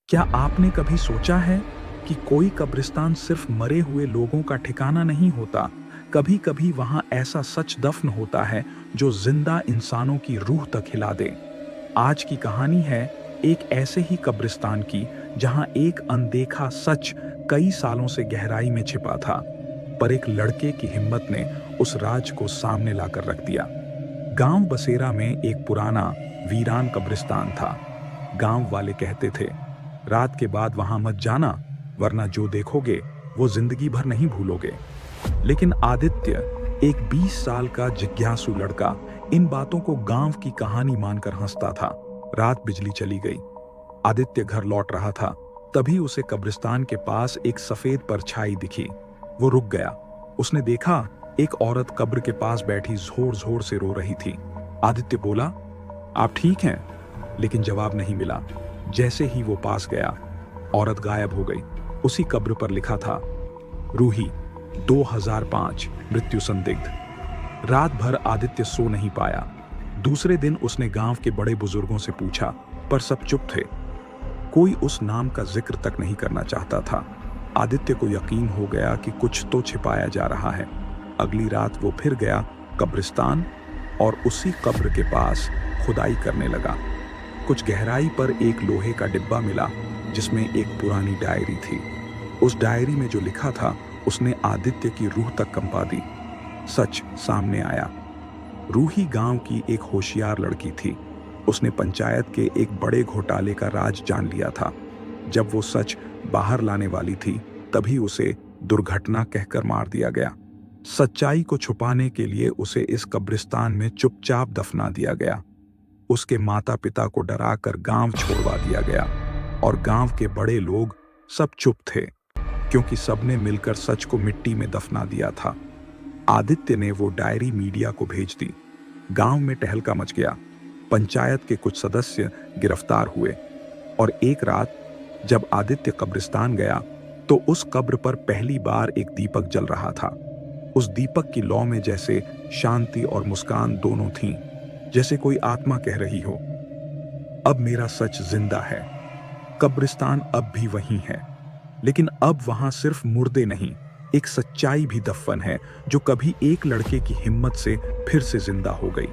क्या आपने कभी सोचा है कि कोई कब्रिस्तान सिर्फ मरे हुए लोगों का ठिकाना नहीं होता? कभी कभी वहां ऐसा सच दफन होता है जो जिंदा इंसानों की रूह तक हिला दे। आज की कहानी है एक ऐसे ही कब्रिस्तान की जहां एक अनदेखा सच कई सालों से गहराई में छिपा था, पर एक लड़के की हिम्मत ने उस राज को सामने लाकर रख दिया। गांव बसेरा में एक पुराना वीरान कब्रिस्तान था। गांव वाले कहते थे, रात के बाद वहां मत जाना, वरना जो देखोगे वो जिंदगी भर नहीं भूलोगे। लेकिन आदित्य, एक 20 साल का जिज्ञासु लड़का, इन बातों को गांव की कहानी मानकर हंसता था। रात बिजली चली गई। आदित्य घर लौट रहा था, तभी उसे कब्रिस्तान के पास एक सफेद परछाई दिखी। वो रुक गया। उसने देखा, एक औरत कब्र के पास बैठी जोर जोर से रो रही थी। आदित्य बोला, आप ठीक हैं? लेकिन जवाब नहीं मिला। जैसे ही वो पास गया, औरत गायब हो गई। उसी कब्र पर लिखा था, रूही 2005, मृत्यु संदिग्ध। रात भर आदित्य सो नहीं पाया। दूसरे दिन उसने गांव के बड़े बुजुर्गों से पूछा, पर सब चुप थे। कोई उस नाम का जिक्र तक नहीं करना चाहता था। आदित्य को यकीन हो गया कि कुछ तो छिपाया जा रहा है। अगली रात वो फिर गया कब्रिस्तान और उसी कब्र के पास खुदाई करने लगा। कुछ गहराई पर एक लोहे का डिब्बा मिला जिसमें एक पुरानी डायरी थी। उस डायरी में जो लिखा था उसने आदित्य की रूह तक कंपा दी। सच सामने आया। रूही गांव की एक होशियार लड़की थी। उसने पंचायत के एक बड़े घोटाले का राज जान लिया था। जब वो सच बाहर लाने वाली थी, तभी उसे दुर्घटना कहकर मार दिया गया। सच्चाई को छुपाने के लिए उसे इस कब्रिस्तान में चुपचाप दफना दिया गया। उसके माता पिता को डराकर गांव छोड़वा दिया गया और गांव के बड़े लोग सब चुप थे, क्योंकि सबने मिलकर सच को मिट्टी में दफना दिया था। आदित्य ने वो डायरी मीडिया को भेज दी। गांव में टहलका मच गया। पंचायत के कुछ सदस्य गिरफ्तार हुए और एक रात जब आदित्य कब्रिस्तान गया तो उस कब्र पर पहली बार एक दीपक जल रहा था। उस दीपक की लौ में जैसे शांति और मुस्कान दोनों थीं, जैसे कोई आत्मा कह रही हो, अब मेरा सच जिंदा है। कब्रिस्तान अब भी वही है, लेकिन अब वहां सिर्फ मुर्दे नहीं, एक सच्चाई भी दफन है जो कभी एक लड़के की हिम्मत से फिर से जिंदा हो गई।